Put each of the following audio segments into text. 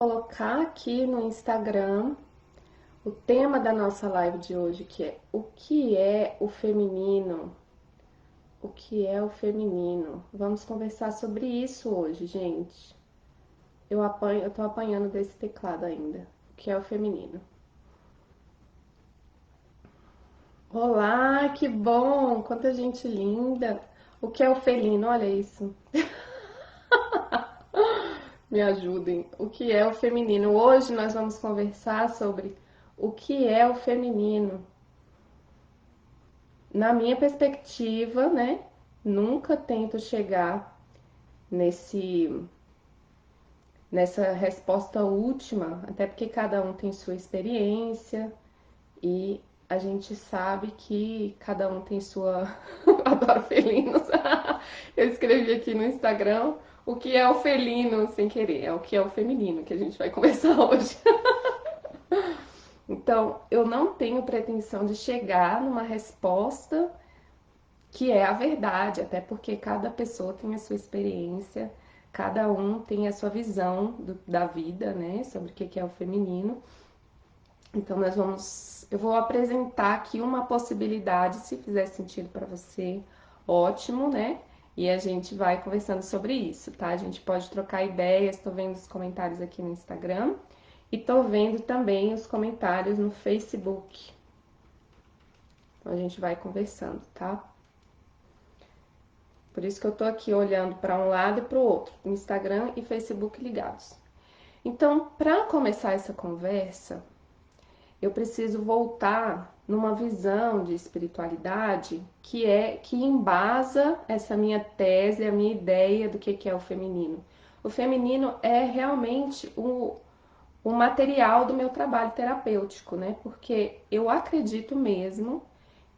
Colocar aqui no Instagram o tema da nossa live de hoje, que é o que é o feminino? O que é o feminino? Vamos conversar sobre isso hoje, gente. Eu tô apanhando desse teclado ainda. O que é o feminino? Olá, que bom! Quanta gente linda! O que é o felino? Olha isso. Me ajudem. O que é o feminino? Hoje nós vamos conversar sobre o que é o feminino. Na minha perspectiva, né, nunca tento chegar nesse nessa resposta última, até porque cada um tem sua experiência e a gente sabe que cada um tem sua. Adoro felinos. Eu escrevi aqui no Instagram o que é o felino sem querer, é o que é o feminino que a gente vai conversar hoje. Então, eu não tenho pretensão de chegar numa resposta que é a verdade, até porque cada pessoa tem a sua experiência, cada um tem a sua visão da vida, né, sobre o que é o feminino. Então eu vou apresentar aqui uma possibilidade, se fizer sentido para você, ótimo, né? E a gente vai conversando sobre isso, tá? A gente pode trocar ideias, tô vendo os comentários aqui no Instagram e tô vendo também os comentários no Facebook. Então a gente vai conversando, tá? Por isso que eu tô aqui olhando para um lado e para o outro, Instagram e Facebook ligados. Então, para começar essa conversa, eu preciso voltar numa visão de espiritualidade que embasa essa minha tese, a minha ideia do que é o feminino. O feminino é realmente o material do meu trabalho terapêutico, né? Porque eu acredito mesmo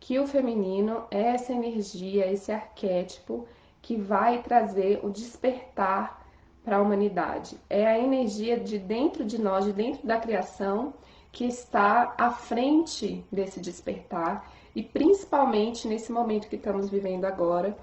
que o feminino é essa energia, esse arquétipo que vai trazer o despertar para a humanidade. É a energia de dentro de nós, de dentro da criação, que está à frente desse despertar e principalmente nesse momento que estamos vivendo agora,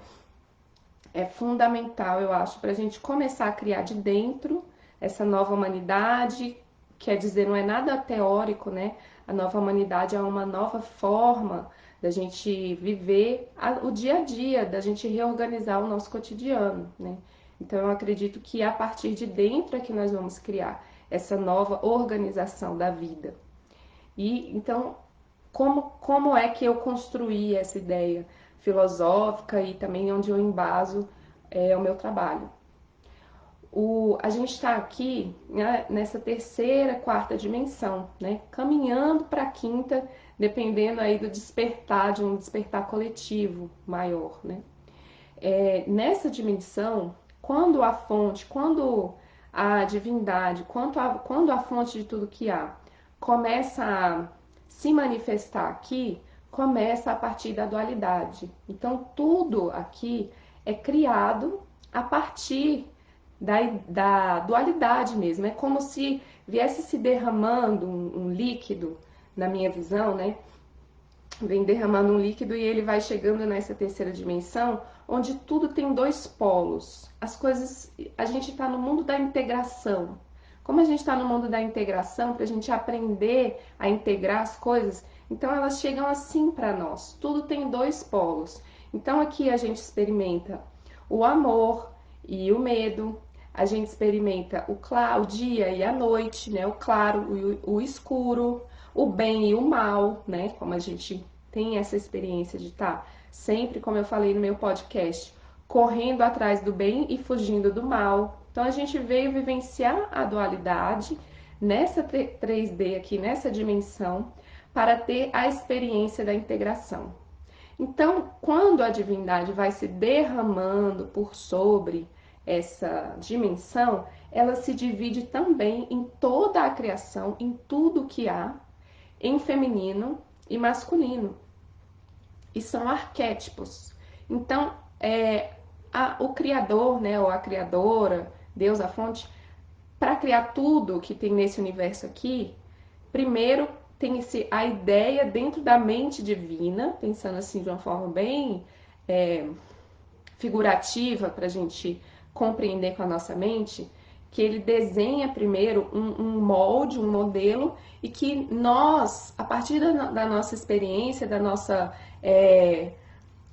é fundamental, eu acho, para a gente começar a criar de dentro essa nova humanidade. Quer dizer, não é nada teórico, né? A nova humanidade é uma nova forma da gente viver o dia a dia, da gente reorganizar o nosso cotidiano, né? Então eu acredito que a partir de dentro é que nós vamos criar essa nova organização da vida. E então, como é que eu construí essa ideia filosófica e também onde eu embaso o meu trabalho? A gente está aqui, né, nessa terceira, quarta dimensão, né, caminhando para a quinta, dependendo aí do despertar, de um despertar coletivo maior, né? Nessa dimensão, quando a fonte, quando a divindade, quando a fonte de tudo que há começa a se manifestar aqui, começa a partir da dualidade. Então, tudo aqui é criado a partir da dualidade mesmo. É como se viesse se derramando um líquido, na minha visão, né? Vem derramando um líquido e ele vai chegando nessa terceira dimensão, onde tudo tem dois polos. As coisas, a gente está no mundo da integração. Como a gente está no mundo da integração, para a gente aprender a integrar as coisas, então elas chegam assim para nós. Tudo tem dois polos. Então aqui a gente experimenta o amor e o medo. A gente experimenta o dia e a noite, né? O claro e o escuro, o bem e o mal, né? Como a gente tem essa experiência de estar sempre, como eu falei no meu podcast, correndo atrás do bem e fugindo do mal. Então a gente veio vivenciar a dualidade nessa 3D aqui, nessa dimensão, para ter a experiência da integração. Então, quando a divindade vai se derramando por sobre essa dimensão, ela se divide também em toda a criação, em tudo que há, em feminino e masculino. E são arquétipos. Então, o criador, né, ou a criadora, Deus, a fonte, para criar tudo que tem nesse universo aqui, primeiro tem a ideia dentro da mente divina, pensando assim de uma forma bem figurativa para a gente compreender com a nossa mente, que ele desenha primeiro um molde, um modelo, e que nós, a partir da nossa experiência, da nossa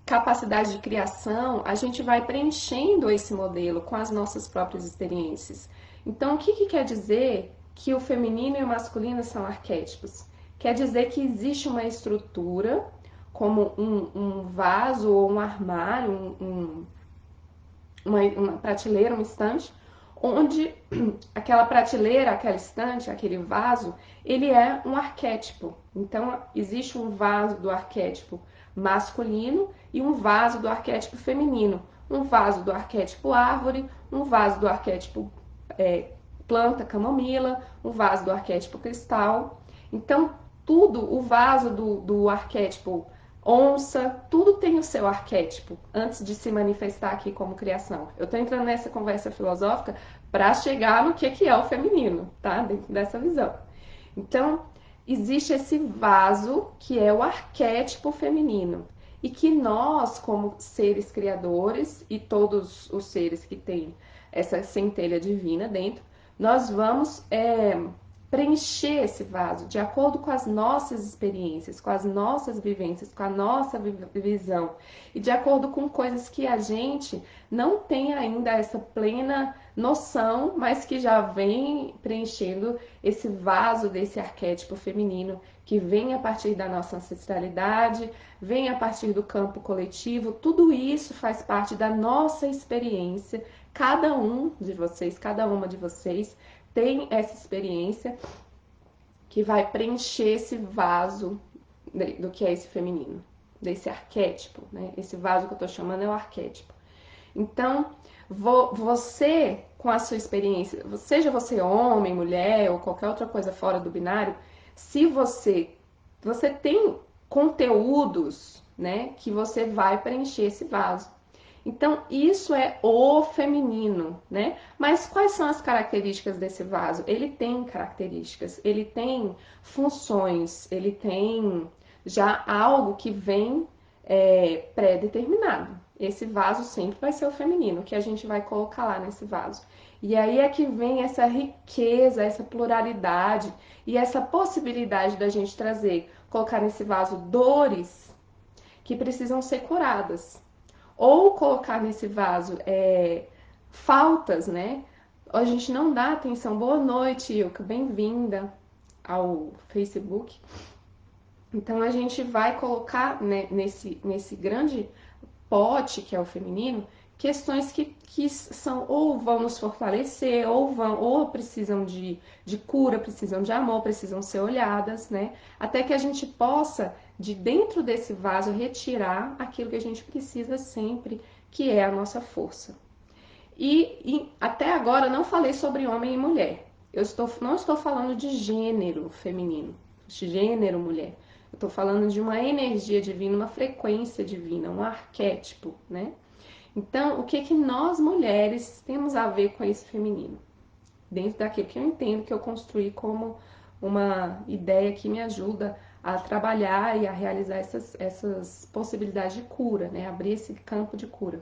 capacidade de criação, a gente vai preenchendo esse modelo com as nossas próprias experiências. Então, o que, que quer dizer que o feminino e o masculino são arquétipos? Quer dizer que existe uma estrutura, como um vaso ou um armário, uma prateleira, um estante, onde aquela prateleira, aquela estante, aquele vaso, ele é um arquétipo. Então, existe um vaso do arquétipo masculino e um vaso do arquétipo feminino. Um vaso do arquétipo árvore, um vaso do arquétipo planta, camomila, um vaso do arquétipo cristal. Então, tudo, o vaso do arquétipo onça, tudo tem o seu arquétipo antes de se manifestar aqui como criação. Eu estou entrando nessa conversa filosófica para chegar no que é o feminino, tá? Dentro dessa visão. Então, existe esse vaso que é o arquétipo feminino e que nós, como seres criadores e todos os seres que têm essa centelha divina dentro, nós vamos preencher esse vaso de acordo com as nossas experiências, com as nossas vivências, com a nossa visão e de acordo com coisas que a gente não tem ainda essa plena noção, mas que já vem preenchendo esse vaso desse arquétipo feminino que vem a partir da nossa ancestralidade, vem a partir do campo coletivo, tudo isso faz parte da nossa experiência. Cada um de vocês, cada uma de vocês tem essa experiência que vai preencher esse vaso do que é esse feminino, desse arquétipo, né? Esse vaso que eu tô chamando é o arquétipo. Então, você, com a sua experiência, seja você homem, mulher ou qualquer outra coisa fora do binário, se você tem conteúdos, né, que você vai preencher esse vaso. Então, isso é o feminino, né? Mas quais são as características desse vaso? Ele tem características, ele tem funções, ele tem já algo que vem pré-determinado. Esse vaso sempre vai ser o feminino, que a gente vai colocar lá nesse vaso. E aí é que vem essa riqueza, essa pluralidade e essa possibilidade da gente trazer, colocar nesse vaso dores que precisam ser curadas. Ou colocar nesse vaso faltas, né? A gente não dá atenção. Boa noite, Ilka, bem-vinda ao Facebook. Então a gente vai colocar, né, nesse grande pote que é o feminino, questões que são ou vão nos fortalecer, ou precisam de cura, precisam de amor, precisam ser olhadas, né? Até que a gente possa, de dentro desse vaso, retirar aquilo que a gente precisa sempre, que é a nossa força. E até agora não falei sobre homem e mulher. Não estou falando de gênero feminino, gênero mulher. Eu estou falando de uma energia divina, uma frequência divina, um arquétipo, né? Então, o que nós mulheres temos a ver com esse feminino? Dentro daquilo que eu entendo, que eu construí como uma ideia que me ajuda a trabalhar e a realizar essas possibilidades de cura, né? Abrir esse campo de cura.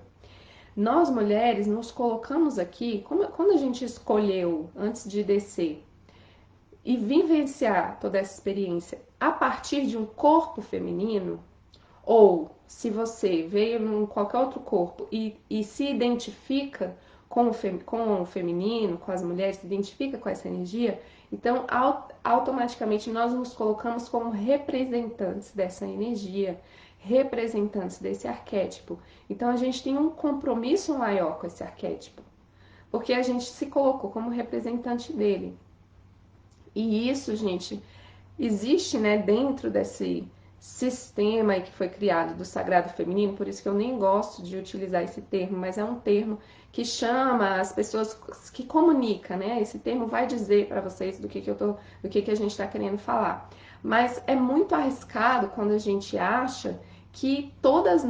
Nós mulheres nos colocamos aqui, quando a gente escolheu, antes de descer, e vivenciar toda essa experiência a partir de um corpo feminino, ou se você veio em qualquer outro corpo e se identifica com o feminino, com as mulheres, se identifica com essa energia, então automaticamente nós nos colocamos como representantes dessa energia, representantes desse arquétipo. Então a gente tem um compromisso maior com esse arquétipo, porque a gente se colocou como representante dele. E isso, gente, existe, né, dentro desse sistema aí que foi criado do sagrado feminino, por isso que eu nem gosto de utilizar esse termo, mas é um termo que chama as pessoas, que comunica, né? Esse termo vai dizer para vocês do que a gente está querendo falar. Mas é muito arriscado quando a gente acha que todas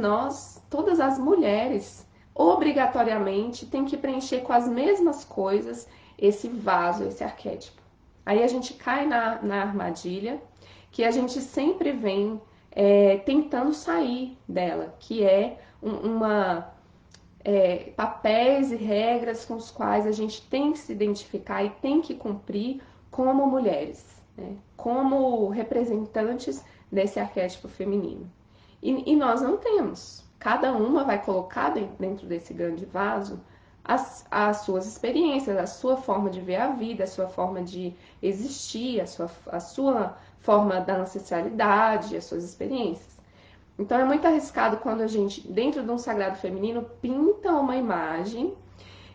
as mulheres, obrigatoriamente, têm que preencher com as mesmas coisas esse vaso, esse arquétipo. Aí a gente cai na armadilha que a gente sempre vem tentando sair dela, que é papéis e regras com os quais a gente tem que se identificar e tem que cumprir como mulheres, né? Como representantes desse arquétipo feminino. E nós não temos. Cada uma vai colocar dentro desse grande vaso as suas experiências, a sua forma de ver a vida, a sua forma de existir, a sua forma da ancestralidade, as suas experiências. Então é muito arriscado quando a gente, dentro de um sagrado feminino, pinta uma imagem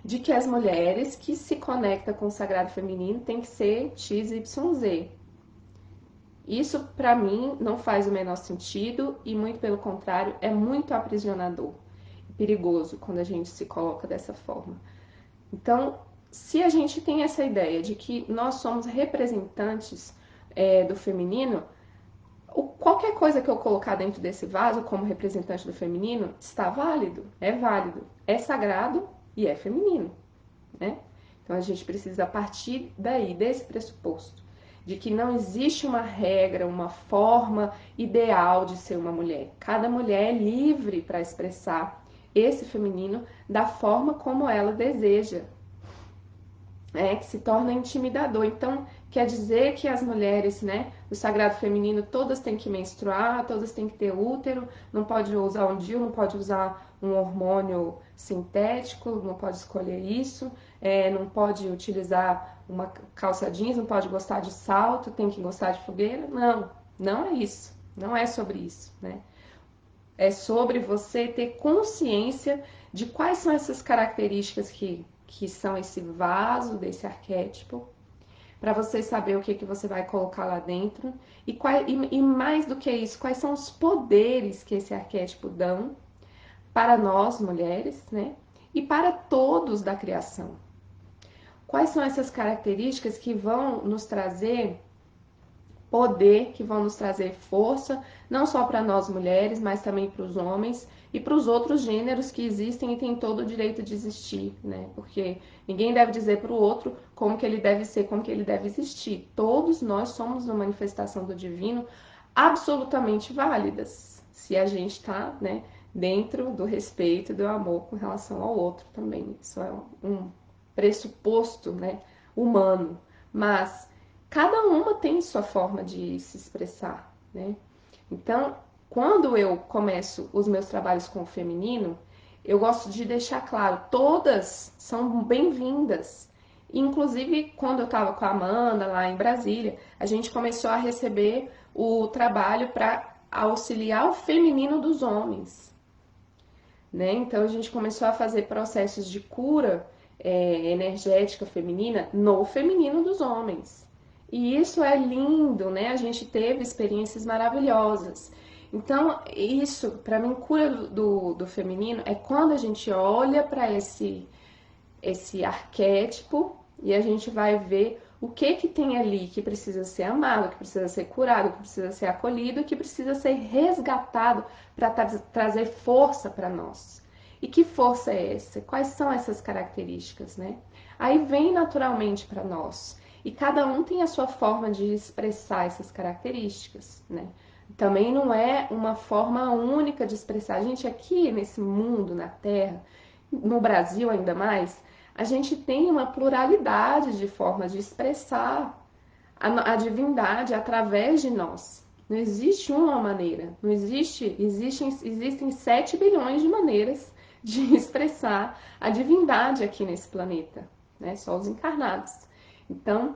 de que as mulheres que se conectam com o sagrado feminino têm que ser X, Y, Z. Isso, para mim, não faz o menor sentido e, muito pelo contrário, é muito aprisionador e perigoso quando a gente se coloca dessa forma. Então, se a gente tem essa ideia de que nós somos representantes do feminino, qualquer coisa que eu colocar dentro desse vaso como representante do feminino está válido, é sagrado e é feminino, né? Então a gente precisa partir daí, desse pressuposto, de que não existe uma regra, uma forma ideal de ser uma mulher. Cada mulher é livre para expressar esse feminino da forma como ela deseja, que se torna intimidador. Então, quer dizer que as mulheres, né, do sagrado feminino, todas têm que menstruar, todas têm que ter útero, não pode usar um DIU, não pode usar um hormônio sintético, não pode escolher isso, não pode utilizar uma calça jeans, não pode gostar de salto, tem que gostar de fogueira. Não, não é isso. Não é sobre isso, né? É sobre você ter consciência de quais são essas características que são esse vaso desse arquétipo, para você saber o que você vai colocar lá dentro e mais do que isso, quais são os poderes que esse arquétipo dão para nós mulheres, né? E para todos da criação. Quais são essas características que vão nos trazer poder, que vão nos trazer força, não só para nós mulheres, mas também para os homens e para os outros gêneros que existem e têm todo o direito de existir, né? Porque ninguém deve dizer para o outro como que ele deve ser, como que ele deve existir. Todos nós somos uma manifestação do divino absolutamente válidas, se a gente está, né, dentro do respeito e do amor com relação ao outro também. Isso é um pressuposto, né, humano. Mas cada uma tem sua forma de se expressar, né? Então, quando eu começo os meus trabalhos com o feminino, eu gosto de deixar claro, todas são bem-vindas. Inclusive, quando eu estava com a Amanda lá em Brasília, a gente começou a receber o trabalho para auxiliar o feminino dos homens, né? Então, a gente começou a fazer processos de cura energética feminina no feminino dos homens. E isso é lindo, né? A gente teve experiências maravilhosas. Então, isso, para mim, cura do feminino é quando a gente olha para esse arquétipo e a gente vai ver o que tem ali que precisa ser amado, que precisa ser curado, que precisa ser acolhido, que precisa ser resgatado para trazer força para nós. E que força é essa? Quais são essas características, né? Aí vem naturalmente para nós. E cada um tem a sua forma de expressar essas características, né? Também não é uma forma única de expressar. A gente aqui nesse mundo, na Terra, no Brasil ainda mais, a gente tem uma pluralidade de formas de expressar a divindade através de nós. Não existe uma maneira, não existe, existem 7 bilhões de maneiras de expressar a divindade aqui nesse planeta, né? Só os encarnados. Então,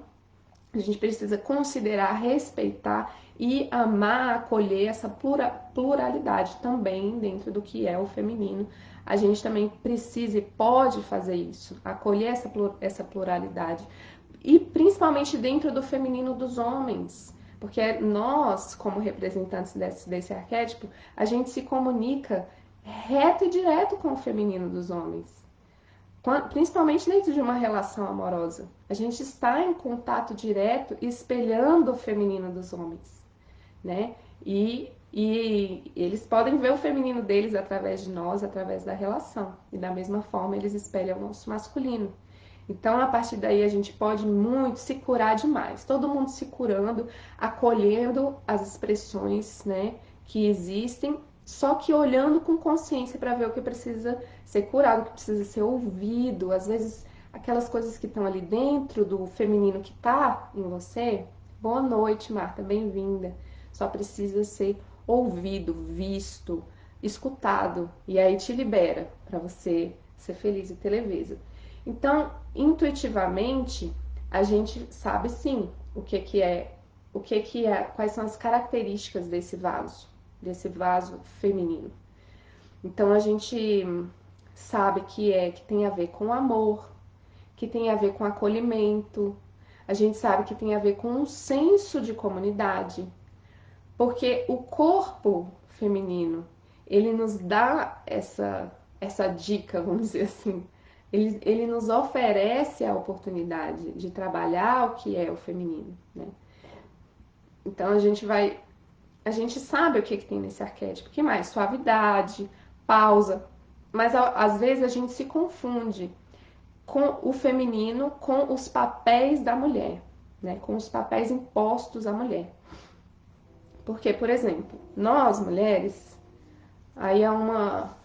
a gente precisa considerar, respeitar e amar, acolher essa pluralidade também dentro do que é o feminino. A gente também precisa e pode fazer isso, acolher essa pluralidade. E principalmente dentro do feminino dos homens. Porque nós, como representantes desse arquétipo, a gente se comunica reto e direto com o feminino dos homens. Principalmente dentro de uma relação amorosa. A gente está em contato direto, espelhando o feminino dos homens, né? E eles podem ver o feminino deles através de nós, através da relação. E da mesma forma eles espelham o nosso masculino. Então, a partir daí, a gente pode muito se curar demais. Todo mundo se curando, acolhendo as expressões, né, que existem só que olhando com consciência para ver o que precisa ser curado, o que precisa ser ouvido. Às vezes, aquelas coisas que estão ali dentro do feminino que tá em você. Boa noite, Marta, bem-vinda. Só precisa ser ouvido, visto, escutado. E aí te libera para você ser feliz e ter leveza. Então, intuitivamente, a gente sabe sim quais são as características desse vaso feminino. Então a gente sabe que tem a ver com amor, que tem a ver com acolhimento, a gente sabe que tem a ver com um senso de comunidade, porque o corpo feminino, ele nos dá essa dica, vamos dizer assim, ele nos oferece a oportunidade de trabalhar o que é o feminino, né? Então a gente sabe o que tem nesse arquétipo. O que mais? Suavidade, pausa. Mas às vezes a gente se confunde com o feminino, com os papéis da mulher, né? Com os papéis impostos à mulher. Porque, por exemplo, nós mulheres, aí é uma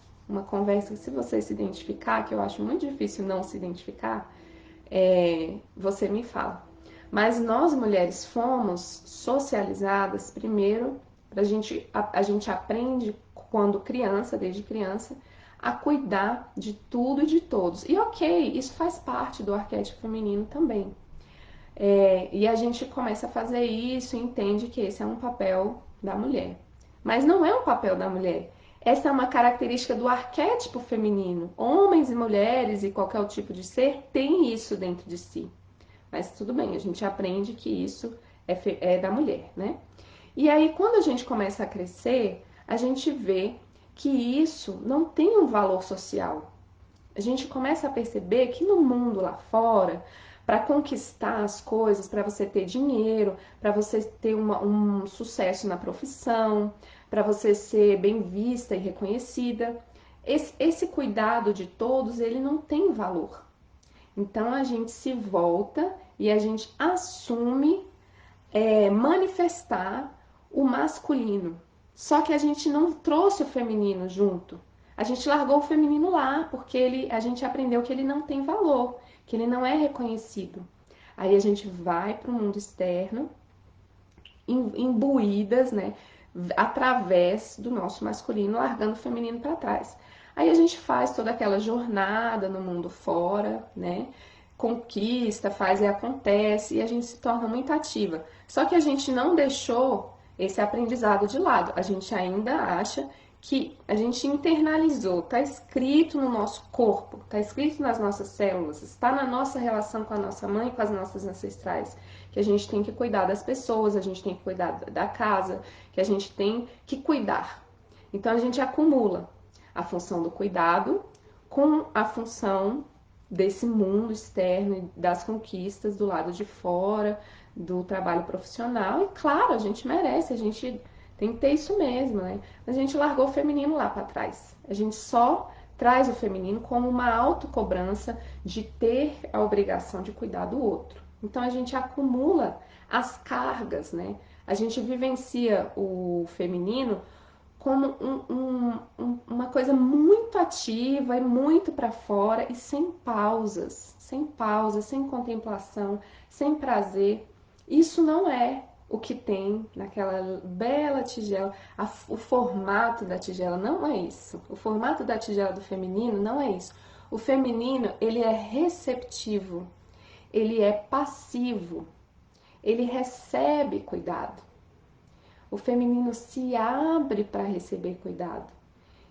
conversa que, se você se identificar, que eu acho muito difícil não se identificar, você me fala. Mas nós mulheres fomos socializadas primeiro, a gente aprende quando criança, desde criança, a cuidar de tudo e de todos. E ok, isso faz parte do arquétipo feminino também. E a gente começa a fazer isso e entende que esse é um papel da mulher. Mas não é um papel da mulher. Essa é uma característica do arquétipo feminino. Homens e mulheres e qualquer tipo de ser tem isso dentro de si. Mas tudo bem, a gente aprende que isso é da mulher, né? E aí, quando a gente começa a crescer, a gente vê que isso não tem um valor social. A gente começa a perceber que no mundo lá fora, para conquistar as coisas, para você ter dinheiro, para você ter um sucesso na profissão, para você ser bem vista e reconhecida, esse cuidado de todos, ele não tem valor. Então a gente se volta e a gente assume manifestar o masculino. Só que a gente não trouxe o feminino junto. A gente largou o feminino lá, porque a gente aprendeu que ele não tem valor, que ele não é reconhecido. Aí a gente vai para o mundo externo, imbuídas, né, através do nosso masculino, largando o feminino para trás. Aí a gente faz toda aquela jornada no mundo fora, né? Conquista, faz e acontece, e a gente se torna muito ativa. Só que a gente não deixou esse aprendizado de lado. A gente ainda acha que a gente internalizou, está escrito no nosso corpo, está escrito nas nossas células, está na nossa relação com a nossa mãe e com as nossas ancestrais, que a gente tem que cuidar das pessoas, a gente tem que cuidar da casa, que a gente tem que cuidar. Então a gente acumula a função do cuidado com a função desse mundo externo e das conquistas do lado de fora, do trabalho profissional. E claro, a gente merece, a gente tem que ter isso mesmo, né? Mas a gente largou o feminino lá para trás. A gente só traz o feminino como uma autocobrança de ter a obrigação de cuidar do outro. Então a gente acumula as cargas, né? A gente vivencia o feminino como uma coisa muito ativa e muito para fora e sem pausas, sem contemplação, sem prazer. Isso não é o que tem naquela bela tigela. O formato da tigela não é isso. O formato da tigela do feminino não é isso. O feminino, ele é receptivo, ele é passivo, ele recebe cuidado. O feminino se abre para receber cuidado.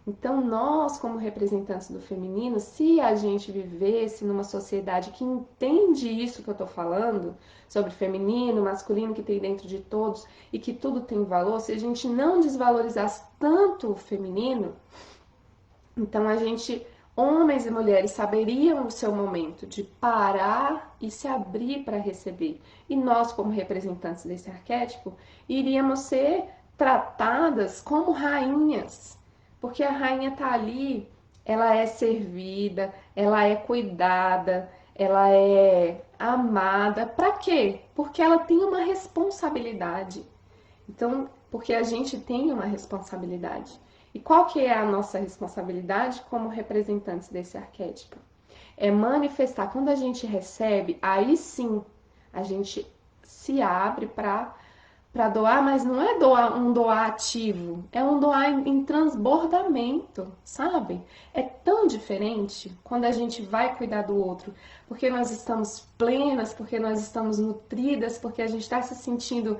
Então, nós, como representantes do feminino, se a gente vivesse numa sociedade que entende isso que eu estou falando, sobre feminino, masculino, que tem dentro de todos e que tudo tem valor, se a gente não desvalorizasse tanto o feminino, então a gente, homens e mulheres, saberiam o seu momento de parar e se abrir para receber. E nós, como representantes desse arquétipo, iríamos ser tratadas como rainhas, porque a rainha está ali, ela é servida, ela é cuidada, ela é amada. Para quê? Porque ela tem uma responsabilidade. Então, porque a gente tem uma responsabilidade. E qual que é a nossa responsabilidade como representantes desse arquétipo? É manifestar. Quando a gente recebe, aí sim a gente se abre para doar, mas não é doar um doar ativo, é um doar em transbordamento, sabe? É tão diferente quando a gente vai cuidar do outro, porque nós estamos plenas, porque nós estamos nutridas, porque a gente está se sentindo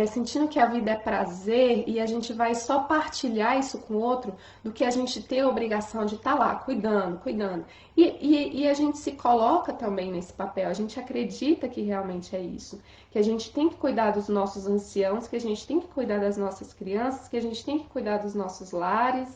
sentindo que a vida é prazer e a gente vai só partilhar isso com o outro do que a gente ter a obrigação de estar lá cuidando, cuidando. E a gente se coloca também nesse papel, a gente acredita que realmente é isso, que a gente tem que cuidar dos nossos anciãos, que a gente tem que cuidar das nossas crianças, que a gente tem que cuidar dos nossos lares,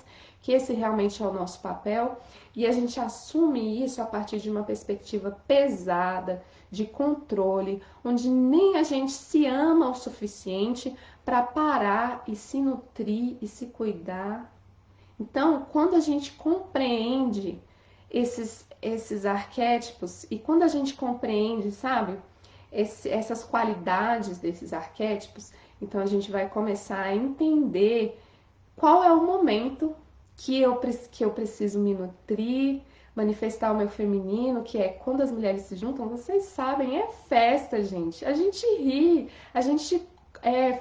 que esse realmente é o nosso papel, e a gente assume isso a partir de uma perspectiva pesada, de controle, onde nem a gente se ama o suficiente para parar e se nutrir e se cuidar. Então, quando a gente compreende esses arquétipos e quando a gente compreende, sabe, essas qualidades desses arquétipos, então a gente vai começar a entender qual é o momento que eu preciso me nutrir, manifestar o meu feminino, que é quando as mulheres se juntam, vocês sabem, é festa, gente. A gente ri, a gente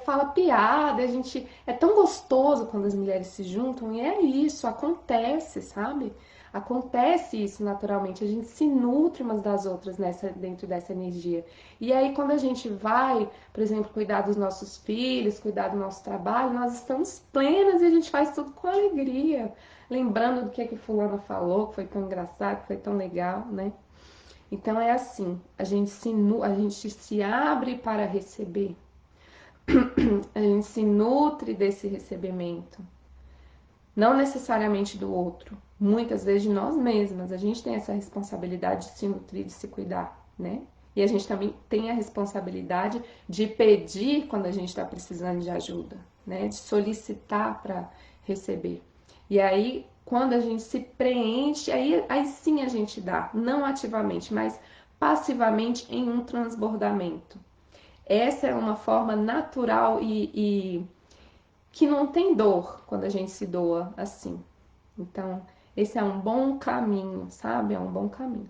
fala piada, a gente é tão gostoso quando as mulheres se juntam e é isso, acontece, sabe? Acontece isso naturalmente, a gente se nutre umas das outras dentro dessa energia. E aí, quando a gente vai, por exemplo, cuidar dos nossos filhos, cuidar do nosso trabalho, nós estamos plenas e a gente faz tudo com alegria. Lembrando do que fulana falou, que foi tão engraçado, que foi tão legal, né? Então é assim, a gente se abre para receber, a gente se nutre desse recebimento, não necessariamente do outro, muitas vezes de nós mesmas. A gente tem essa responsabilidade de se nutrir, de se cuidar, né? E a gente também tem a responsabilidade de pedir quando a gente está precisando de ajuda, né? De solicitar para receber. E aí, quando a gente se preenche, aí sim a gente dá, não ativamente, mas passivamente em um transbordamento. Essa é uma forma natural e que não tem dor quando a gente se doa assim. Então, esse é um bom caminho, sabe? É um bom caminho.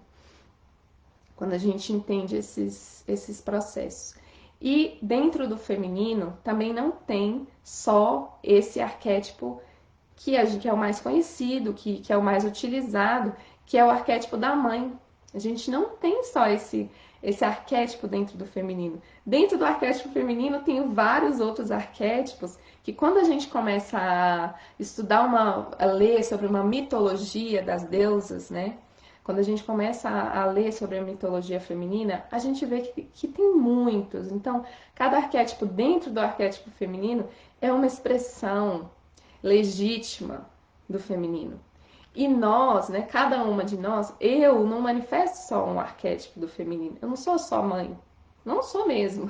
Quando a gente entende esses processos. E dentro do feminino também não tem só esse arquétipo que é o mais conhecido, que é o mais utilizado, que é o arquétipo da mãe. A gente não tem só esse arquétipo dentro do feminino. Dentro do arquétipo feminino tem vários outros arquétipos que quando a gente começa a estudar a ler sobre uma mitologia das deusas, né? Quando a gente começa a ler sobre a mitologia feminina, a gente vê que tem muitos. Então, cada arquétipo dentro do arquétipo feminino é uma expressão legítima do feminino. E nós, né, cada uma de nós, eu não manifesto só um arquétipo do feminino. Eu não sou só mãe. Não sou mesmo.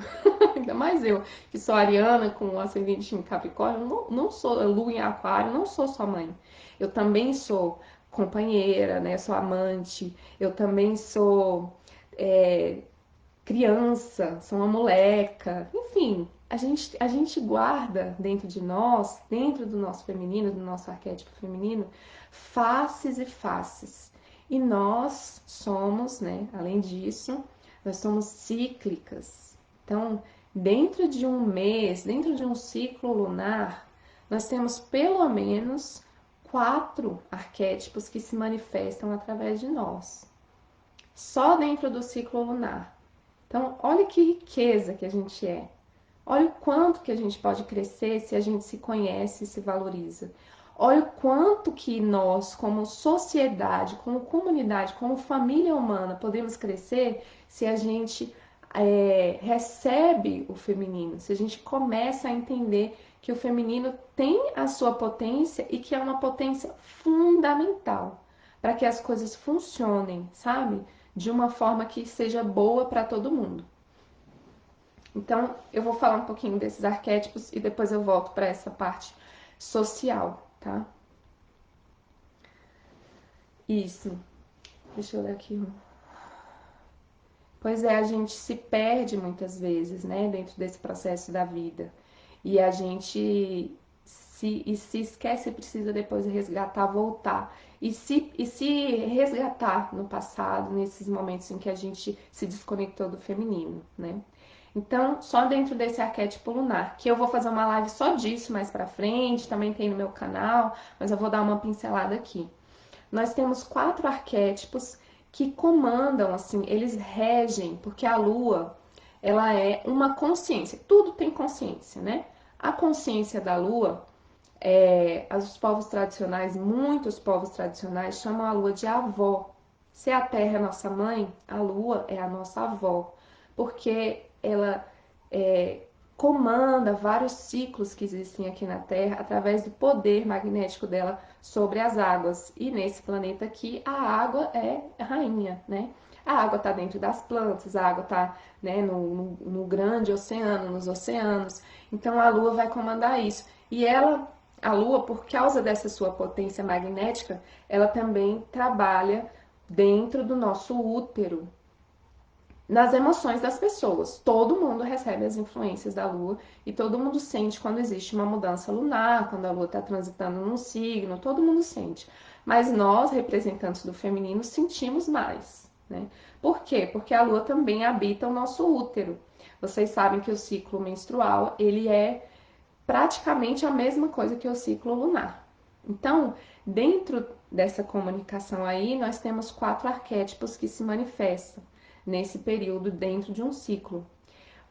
Ainda mais eu, que sou ariana com ascendente em Capricórnio, não sou lua em aquário, não sou só mãe. Eu também sou companheira, né? Sou amante. Eu também sou criança, sou uma moleca. Enfim, a gente guarda dentro de nós, dentro do nosso feminino, do nosso arquétipo feminino, faces e faces. E nós somos, né, além disso, nós somos cíclicas. Então, dentro de um mês, dentro de um ciclo lunar, nós temos pelo menos 4 arquétipos que se manifestam através de nós. Só dentro do ciclo lunar. Então, olha que riqueza que a gente é. Olha o quanto que a gente pode crescer se a gente se conhece e se valoriza. Olha o quanto que nós, como sociedade, como comunidade, como família humana, podemos crescer se a gente recebe o feminino, se a gente começa a entender que o feminino tem a sua potência e que é uma potência fundamental para que as coisas funcionem, sabe? De uma forma que seja boa para todo mundo. Então, eu vou falar um pouquinho desses arquétipos e depois eu volto para essa parte social, tá? Isso. Deixa eu ler aqui. Pois é, a gente se perde muitas vezes, né, dentro desse processo da vida. E a gente se esquece, precisa depois resgatar, voltar. E se resgatar no passado, nesses momentos em que a gente se desconectou do feminino, né? Então, só dentro desse arquétipo lunar, que eu vou fazer uma live só disso mais pra frente, também tem no meu canal, mas eu vou dar uma pincelada aqui. Nós temos 4 arquétipos que comandam, assim, eles regem, porque a Lua, ela é uma consciência, tudo tem consciência, né? A consciência da Lua, os povos tradicionais, muitos povos tradicionais chamam a Lua de avó. Se a Terra é nossa mãe, a Lua é a nossa avó, porque ela comanda vários ciclos que existem aqui na Terra através do poder magnético dela sobre as águas. E nesse planeta aqui, a água é rainha, né? A água está dentro das plantas, a água está, né, no grande oceano, nos oceanos. Então a Lua vai comandar isso. E a Lua, por causa dessa sua potência magnética, ela também trabalha dentro do nosso útero, nas emoções das pessoas. Todo mundo recebe as influências da Lua e todo mundo sente quando existe uma mudança lunar, quando a Lua está transitando num signo, todo mundo sente. Mas nós, representantes do feminino, sentimos mais, né? Por quê? Porque a Lua também habita o nosso útero. Vocês sabem que o ciclo menstrual, ele é praticamente a mesma coisa que o ciclo lunar. Então, dentro dessa comunicação aí, nós temos 4 arquétipos que se manifestam nesse período dentro de um ciclo.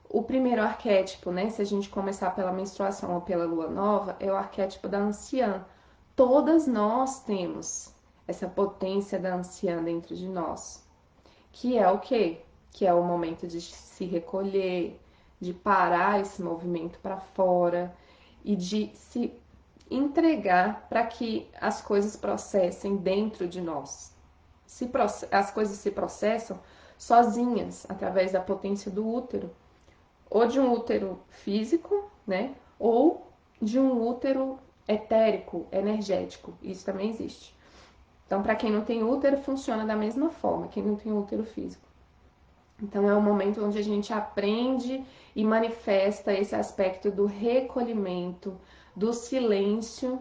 O primeiro arquétipo, né, se a gente começar pela menstruação ou pela lua nova, é o arquétipo da anciã. Todas nós temos essa potência da anciã dentro de nós, que é o quê? Que é o momento de se recolher, de parar esse movimento para fora e de se entregar para que as coisas processem dentro de nós. As coisas se processam sozinhas, através da potência do útero, ou de um útero físico, né? Ou de um útero etérico, energético. Isso também existe. Então, para quem não tem útero, funciona da mesma forma, quem não tem útero físico. Então, é um momento onde a gente aprende e manifesta esse aspecto do recolhimento, do silêncio,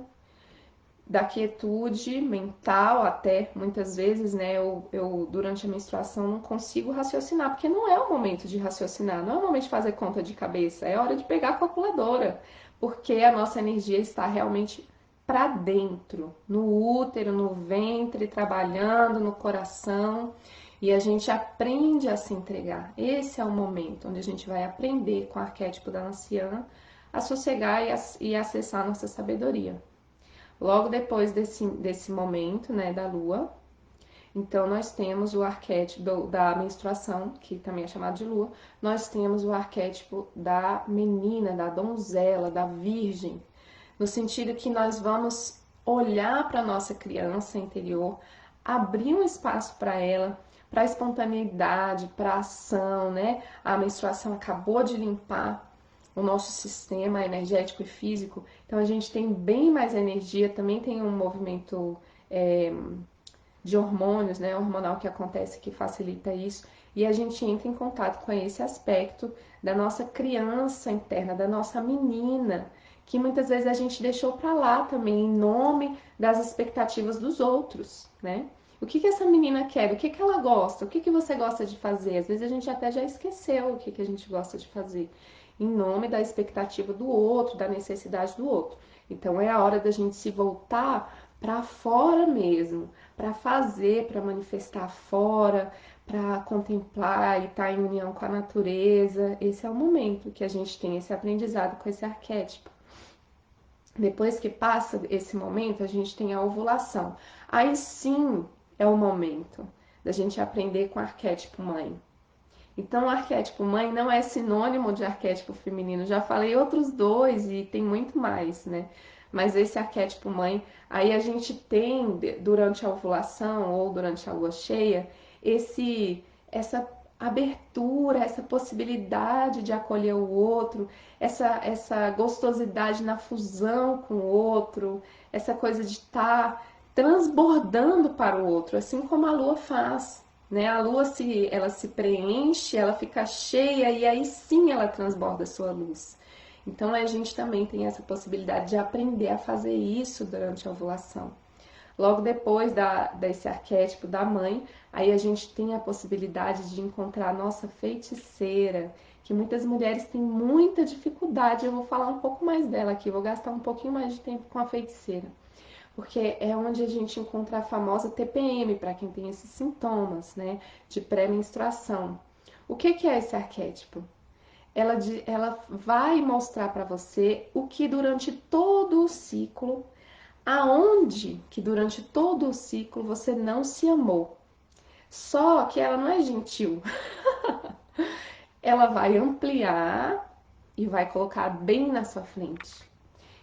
da quietude mental até, muitas vezes, né, eu durante a menstruação não consigo raciocinar, porque não é o momento de raciocinar, não é o momento de fazer conta de cabeça, é hora de pegar a calculadora, porque a nossa energia está realmente para dentro, no útero, no ventre, trabalhando, no coração, e a gente aprende a se entregar. Esse é o momento onde a gente vai aprender com o arquétipo da anciã a sossegar e acessar a nossa sabedoria. Logo depois desse momento, né, da lua, então nós temos o arquétipo da menstruação, que também é chamado de lua, nós temos o arquétipo da menina, da donzela, da virgem, no sentido que nós vamos olhar para a nossa criança interior, abrir um espaço para ela, para a espontaneidade, para a ação, né? A menstruação acabou de limpar o nosso sistema energético e físico, então a gente tem bem mais energia, também tem um movimento de hormônios, né, hormonal que acontece que facilita isso, e a gente entra em contato com esse aspecto da nossa criança interna, da nossa menina, que muitas vezes a gente deixou para lá também em nome das expectativas dos outros, né? O que essa menina quer? O que ela gosta? O que você gosta de fazer? Às vezes a gente até já esqueceu o que a gente gosta de fazer em nome da expectativa do outro, da necessidade do outro. Então é a hora da gente se voltar para fora mesmo, para fazer, para manifestar fora, para contemplar e estar em união com a natureza. Esse é o momento que a gente tem esse aprendizado com esse arquétipo. Depois que passa esse momento, a gente tem a ovulação. Aí sim é o momento da gente aprender com o arquétipo mãe. Então, o arquétipo mãe não é sinônimo de arquétipo feminino. Já falei outros 2 e tem muito mais, né? Mas esse arquétipo mãe, aí a gente tem, durante a ovulação ou durante a lua cheia, essa abertura, essa possibilidade de acolher o outro, essa gostosidade na fusão com o outro, essa coisa de estar transbordando para o outro, assim como a lua faz. Né? A lua ela se preenche, ela fica cheia e aí sim ela transborda a sua luz. Então a gente também tem essa possibilidade de aprender a fazer isso durante a ovulação. Logo depois desse arquétipo da mãe, aí a gente tem a possibilidade de encontrar a nossa feiticeira, que muitas mulheres têm muita dificuldade. Eu vou falar um pouco mais dela aqui, vou gastar um pouquinho mais de tempo com a feiticeira, porque é onde a gente encontra a famosa TPM, para quem tem esses sintomas, né, de pré-menstruação. O que é esse arquétipo? Ela vai mostrar para você o que durante todo o ciclo, aonde que durante todo o ciclo você não se amou. Só que ela não é gentil. Ela vai ampliar e vai colocar bem na sua frente.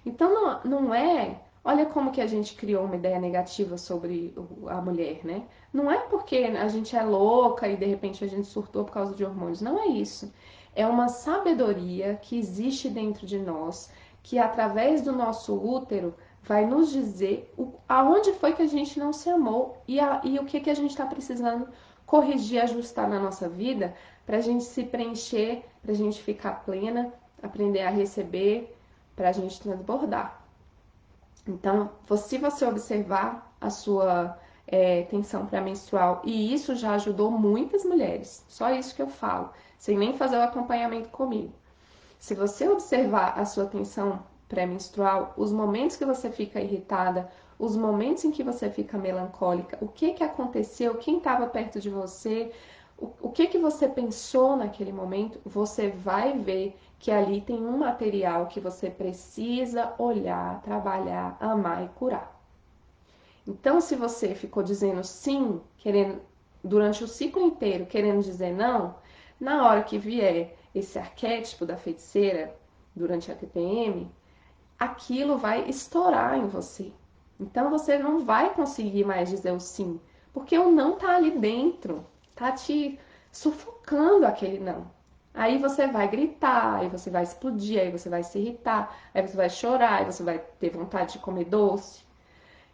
Então não é, olha como que a gente criou uma ideia negativa sobre a mulher, né? Não é porque a gente é louca e de repente a gente surtou por causa de hormônios, não é isso. É uma sabedoria que existe dentro de nós, que através do nosso útero vai nos dizer aonde foi que a gente não se amou e o que, que a gente está precisando corrigir, ajustar na nossa vida para a gente se preencher, para a gente ficar plena, aprender a receber, para a gente transbordar. Então, se você observar a sua tensão pré-menstrual, e isso já ajudou muitas mulheres, só isso que eu falo, sem nem fazer o acompanhamento comigo. Se você observar a sua tensão pré-menstrual, os momentos que você fica irritada, os momentos em que você fica melancólica, o que aconteceu, quem estava perto de você, o que você pensou naquele momento, você vai ver que ali tem um material que você precisa olhar, trabalhar, amar e curar. Então, se você ficou dizendo sim, querendo durante o ciclo inteiro, querendo dizer não, na hora que vier esse arquétipo da feiticeira durante a TPM, aquilo vai estourar em você. Então você não vai conseguir mais dizer o sim, porque o não tá ali dentro, tá te sufocando aquele não. Aí você vai gritar, aí você vai explodir, aí você vai se irritar, aí você vai chorar, aí você vai ter vontade de comer doce.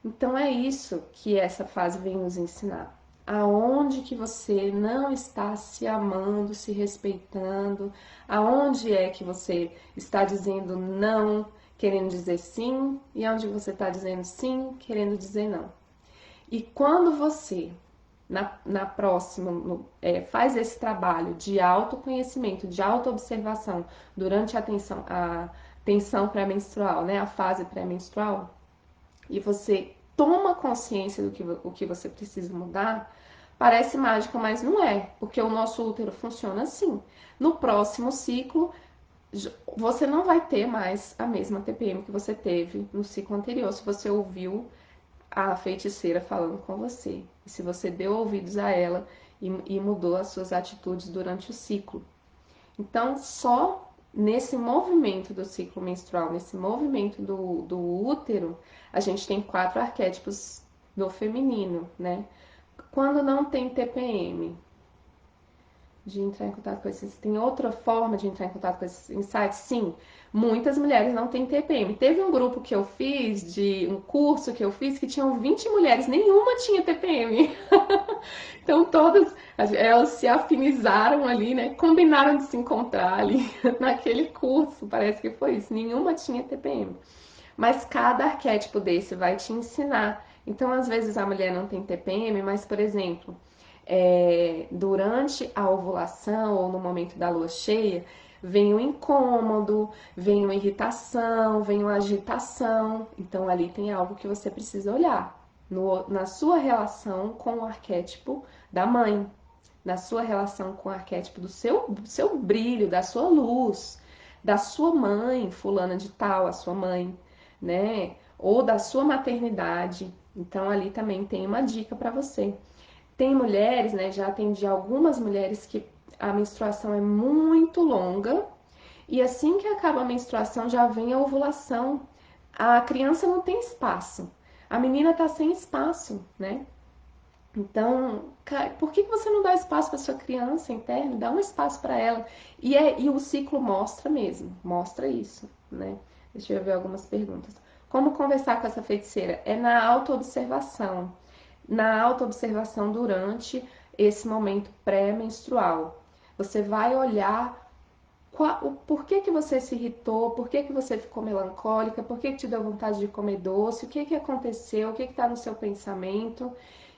Então é isso que essa fase vem nos ensinar. Aonde que você não está se amando, se respeitando, aonde é que você está dizendo não, querendo dizer sim, e onde você está dizendo sim, querendo dizer não. E quando você, na próxima, faz esse trabalho de autoconhecimento, de autoobservação durante a tensão pré-menstrual, né, a fase pré-menstrual, e você toma consciência do que você precisa mudar, parece mágica, mas não é, porque o nosso útero funciona assim. No próximo ciclo, você não vai ter mais a mesma TPM que você teve no ciclo anterior, se você ouviu a feiticeira falando com você, e se você deu ouvidos a ela e mudou as suas atitudes durante o ciclo. Então, só nesse movimento do ciclo menstrual, nesse movimento do útero, a gente tem 4 arquétipos do feminino, né? Quando não tem TPM, de entrar em contato com esses. Tem outra forma de entrar em contato com esses insights? Sim, muitas mulheres não têm TPM. Teve um grupo que eu fiz, de um curso que eu fiz, que tinham 20 mulheres, nenhuma tinha TPM. Então todas elas se afinizaram ali, né? Combinaram de se encontrar ali naquele curso, parece que foi isso. Nenhuma tinha TPM. Mas cada arquétipo desse vai te ensinar. Então, às vezes a mulher não tem TPM, mas, por exemplo, durante a ovulação ou no momento da lua cheia, vem um incômodo, vem uma irritação, vem uma agitação. Então, ali tem algo que você precisa olhar na sua relação com o arquétipo da mãe, na sua relação com o arquétipo do seu brilho, da sua luz, da sua mãe, fulana de tal, a sua mãe, né? Ou da sua maternidade. Então ali também tem uma dica para você. Tem mulheres, né? Já atendi algumas mulheres que a menstruação é muito longa e assim que acaba a menstruação já vem a ovulação. A criança não tem espaço. A menina tá sem espaço, né? Então, por que você não dá espaço para sua criança interna? Dá um espaço para ela. E o ciclo mostra mesmo, mostra isso, né? Deixa eu ver algumas perguntas. Como conversar com essa feiticeira? É na autoobservação. Na autoobservação durante esse momento pré-menstrual. Você vai olhar Por que que você se irritou? Por que que você ficou melancólica? Por que que te deu vontade de comer doce? O que que aconteceu? O que que está no seu pensamento?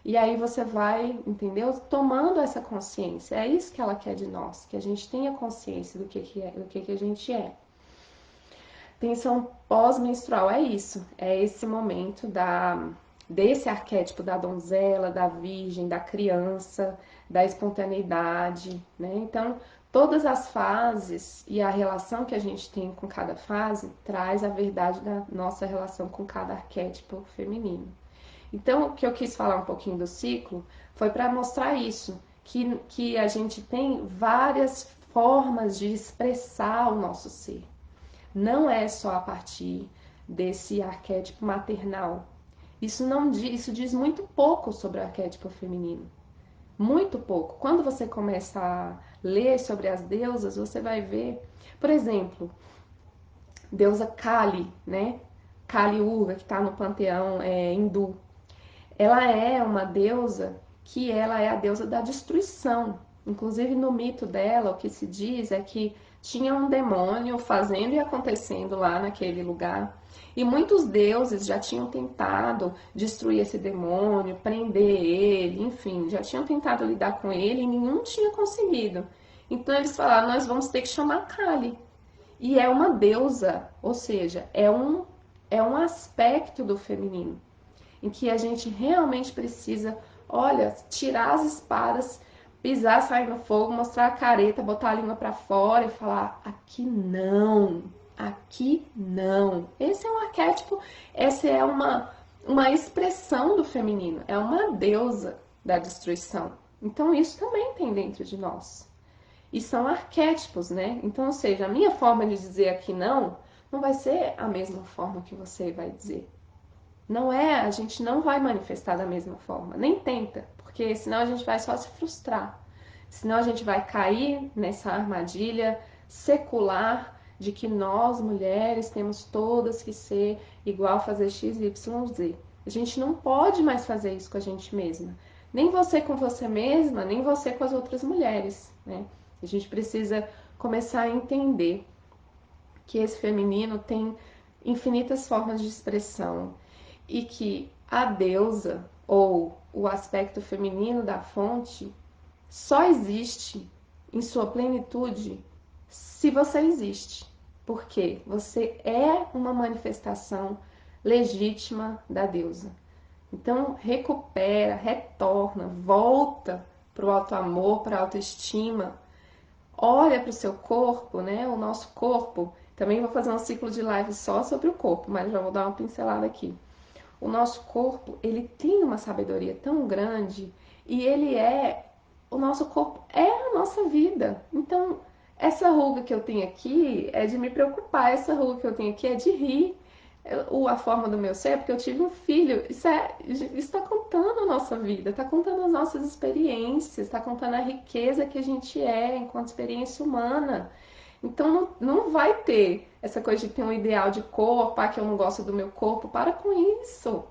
E aí você vai, entendeu? Tomando essa consciência. É isso que ela quer de nós, que a gente tenha consciência do que é, do que a gente é. Tensão pós-menstrual é isso, é esse momento desse arquétipo da donzela, da virgem, da criança, da espontaneidade, né? Então, todas as fases e a relação que a gente tem com cada fase traz a verdade da nossa relação com cada arquétipo feminino. Então, o que eu quis falar um pouquinho do ciclo foi para mostrar isso, que a gente tem várias formas de expressar o nosso ser. Não é só a partir desse arquétipo maternal. Isso diz muito pouco sobre o arquétipo feminino. Muito pouco. Quando você começa a ler sobre as deusas, você vai ver, por exemplo, deusa Kali, né? Kali Urga, que está no panteão hindu. Ela é uma deusa que ela é a deusa da destruição. Inclusive no mito dela, o que se diz é que tinha um demônio fazendo e acontecendo lá naquele lugar. E muitos deuses já tinham tentado destruir esse demônio, prender ele, enfim, já tinham tentado lidar com ele e nenhum tinha conseguido. Então eles falaram, nós vamos ter que chamar Kali. E é uma deusa, ou seja, é um aspecto do feminino em que a gente realmente precisa, olha, tirar as espadas, pisar, sair no fogo, mostrar a careta, botar a língua para fora e falar: aqui não, aqui não. Esse é um arquétipo, essa é uma expressão do feminino, é uma deusa da destruição. Então isso também tem dentro de nós. E são arquétipos, né? Então, ou seja, a minha forma de dizer aqui não vai ser a mesma forma que você vai dizer. Não é, a gente não vai manifestar da mesma forma, nem tenta, porque senão a gente vai só se frustrar. Senão a gente vai cair nessa armadilha secular de que nós, mulheres, temos todas que ser igual, fazer X, Y, Z. A gente não pode mais fazer isso com a gente mesma. Nem você com você mesma, nem você com as outras mulheres, né? A gente precisa começar a entender que esse feminino tem infinitas formas de expressão e que a deusa ou o aspecto feminino da fonte só existe em sua plenitude se você existe, porque você é uma manifestação legítima da deusa. Então recupera, retorna, volta para o auto-amor, para a autoestima, olha para o seu corpo, né? O nosso corpo. Também vou fazer um ciclo de live só sobre o corpo, mas já vou dar uma pincelada aqui. O nosso corpo, ele tem uma sabedoria tão grande e o nosso corpo é a nossa vida. Então, essa ruga que eu tenho aqui é de me preocupar, essa ruga que eu tenho aqui é de rir. A forma do meu ser é porque eu tive um filho. Isso está contando a nossa vida, está contando as nossas experiências, está contando a riqueza que a gente é enquanto experiência humana. Então não vai ter essa coisa de ter um ideal de corpo, que eu não gosto do meu corpo. Para com isso.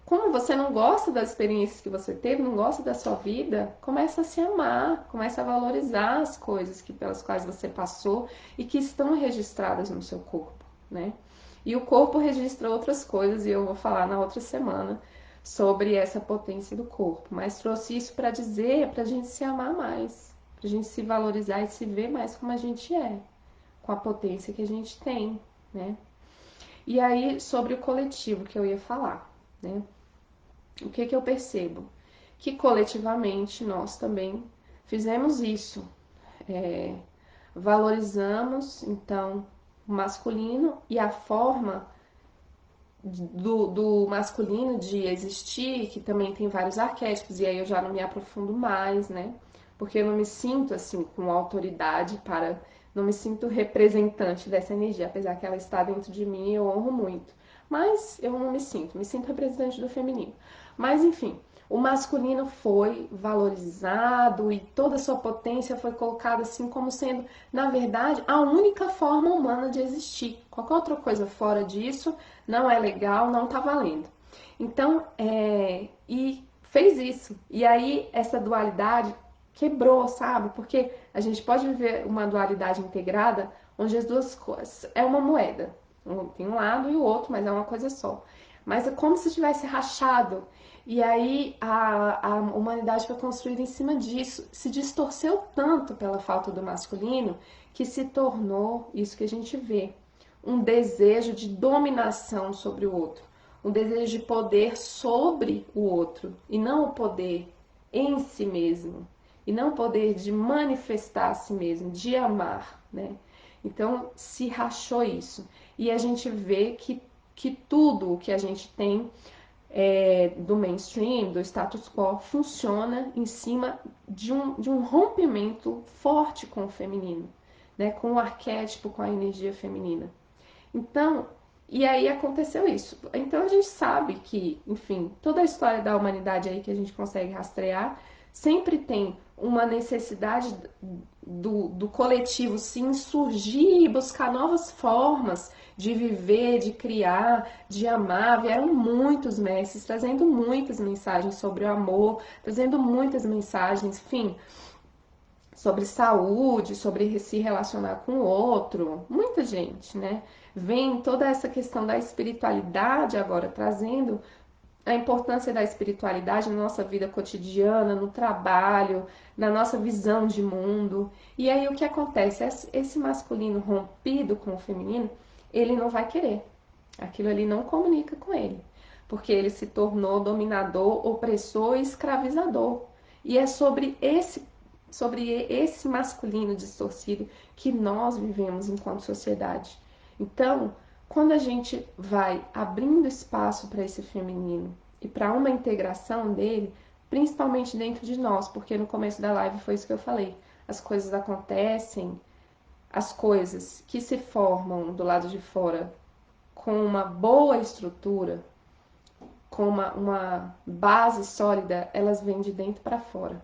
Como você não gosta das experiências que você teve, não gosta da sua vida, começa a se amar, começa a valorizar as coisas pelas quais você passou e que estão registradas no seu corpo, né? E o corpo registra outras coisas e eu vou falar na outra semana sobre essa potência do corpo. Mas trouxe isso para dizer, para a gente se amar mais, para a gente se valorizar e se ver mais como a gente é, com a potência que a gente tem, né? E aí, sobre o coletivo que eu ia falar, né? O que eu percebo? Que coletivamente nós também fizemos isso. Valorizamos, então, o masculino e a forma do masculino de existir, que também tem vários arquétipos, e aí eu já não me aprofundo mais, né? Porque eu não me sinto, assim, com autoridade para... Não me sinto representante dessa energia, apesar que ela está dentro de mim e eu honro muito. Mas eu não me sinto representante do feminino. Mas, enfim, o masculino foi valorizado e toda a sua potência foi colocada assim como sendo, na verdade, a única forma humana de existir. Qualquer outra coisa fora disso não é legal, não tá valendo. Então, e fez isso. E aí, essa dualidade quebrou, sabe? Porque a gente pode viver uma dualidade integrada, onde as duas coisas é uma moeda. Tem um lado e o outro, mas é uma coisa só. Mas é como se tivesse rachado. E aí a humanidade foi construída em cima disso. Se distorceu tanto pela falta do masculino que se tornou isso que a gente vê. Um desejo de dominação sobre o outro. Um desejo de poder sobre o outro. E não o poder em si mesmo. E não o poder de manifestar a si mesmo, de amar, né? Então se rachou isso. E a gente vê que tudo o que a gente tem do mainstream, do status quo, funciona em cima de um rompimento forte com o feminino, né? Com o arquétipo, com a energia feminina. Então, e aí aconteceu isso. Então a gente sabe que, enfim, toda a história da humanidade aí que a gente consegue rastrear, sempre tem uma necessidade do coletivo se insurgir e buscar novas formas de viver, de criar, de amar. Vieram muitos mestres trazendo muitas mensagens sobre o amor, trazendo muitas mensagens, enfim, sobre saúde, sobre se relacionar com o outro, muita gente, né? Vem toda essa questão da espiritualidade agora trazendo a importância da espiritualidade na nossa vida cotidiana, no trabalho, na nossa visão de mundo. E aí o que acontece? Esse masculino rompido com o feminino, ele não vai querer. Aquilo ali não comunica com ele, porque ele se tornou dominador, opressor e escravizador. E é sobre esse masculino distorcido que nós vivemos enquanto sociedade. Então, quando a gente vai abrindo espaço para esse feminino e para uma integração dele, principalmente dentro de nós, porque no começo da live foi isso que eu falei. As coisas acontecem, as coisas que se formam do lado de fora com uma boa estrutura, com uma base sólida, elas vêm de dentro para fora,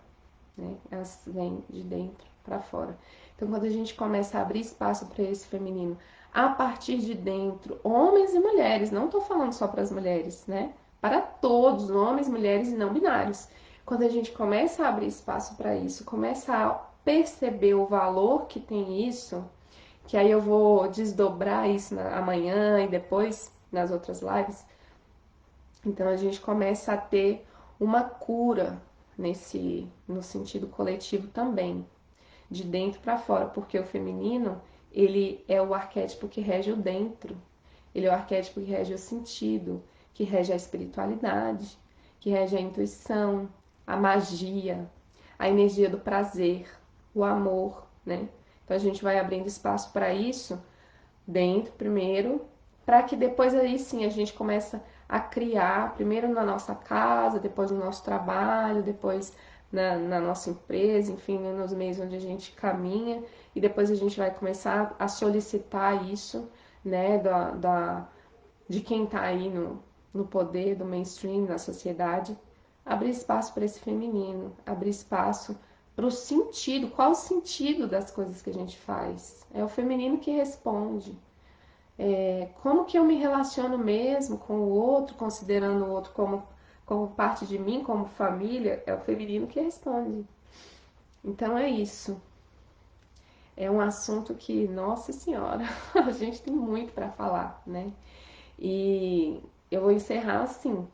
né? Elas vêm de dentro para fora. Então, quando a gente começa a abrir espaço para esse feminino, a partir de dentro, homens e mulheres, não estou falando só para as mulheres, né? Para todos, homens, mulheres e não binários. Quando a gente começa a abrir espaço para isso, começa a perceber o valor que tem isso, que aí eu vou desdobrar isso amanhã e depois nas outras lives. Então a gente começa a ter uma cura no sentido coletivo também, de dentro para fora, porque o feminino, ele é o arquétipo que rege o dentro, ele é o arquétipo que rege o sentido, que rege a espiritualidade, que rege a intuição, a magia, a energia do prazer, o amor, né? Então a gente vai abrindo espaço para isso dentro primeiro, para que depois aí sim a gente começa a criar, primeiro na nossa casa, depois no nosso trabalho, depois na nossa empresa, enfim, nos meios onde a gente caminha, e depois a gente vai começar a solicitar isso, né, de quem está aí no poder do mainstream, na sociedade, abrir espaço para esse feminino, abrir espaço para o sentido, qual o sentido das coisas que a gente faz? É o feminino que responde. Como que eu me relaciono mesmo com o outro, considerando o outro como parte de mim, como família? É o feminino que responde. Então é isso. É um assunto que, nossa senhora, a gente tem muito para falar, né? E eu vou encerrar assim,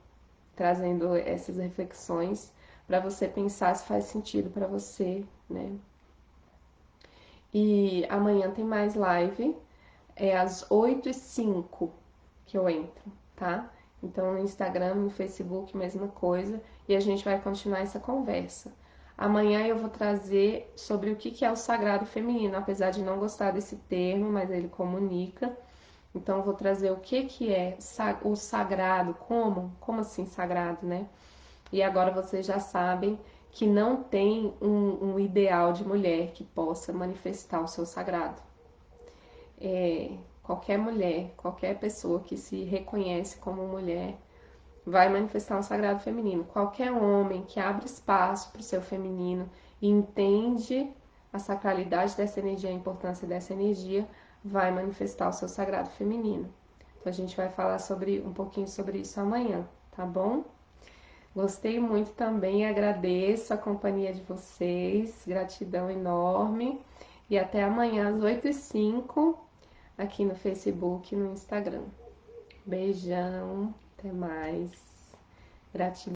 trazendo essas reflexões para você pensar se faz sentido para você, né? E amanhã tem mais live, é às 8h05 que eu entro, tá? Então no Instagram, no Facebook, mesma coisa, e a gente vai continuar essa conversa. Amanhã eu vou trazer sobre o que é o sagrado feminino, apesar de não gostar desse termo, mas ele comunica. Então eu vou trazer o que é o sagrado, como assim sagrado, né? E agora vocês já sabem que não tem um ideal de mulher que possa manifestar o seu sagrado. Qualquer mulher, qualquer pessoa que se reconhece como mulher vai manifestar um sagrado feminino. Qualquer homem que abre espaço para o seu feminino e entende a sacralidade dessa energia, a importância dessa energia, vai manifestar o seu sagrado feminino. Então a gente vai falar um pouquinho sobre isso amanhã, tá bom? Gostei muito também, agradeço a companhia de vocês, gratidão enorme. E até amanhã às 8h05 aqui no Facebook e no Instagram. Beijão, até mais. Gratidão.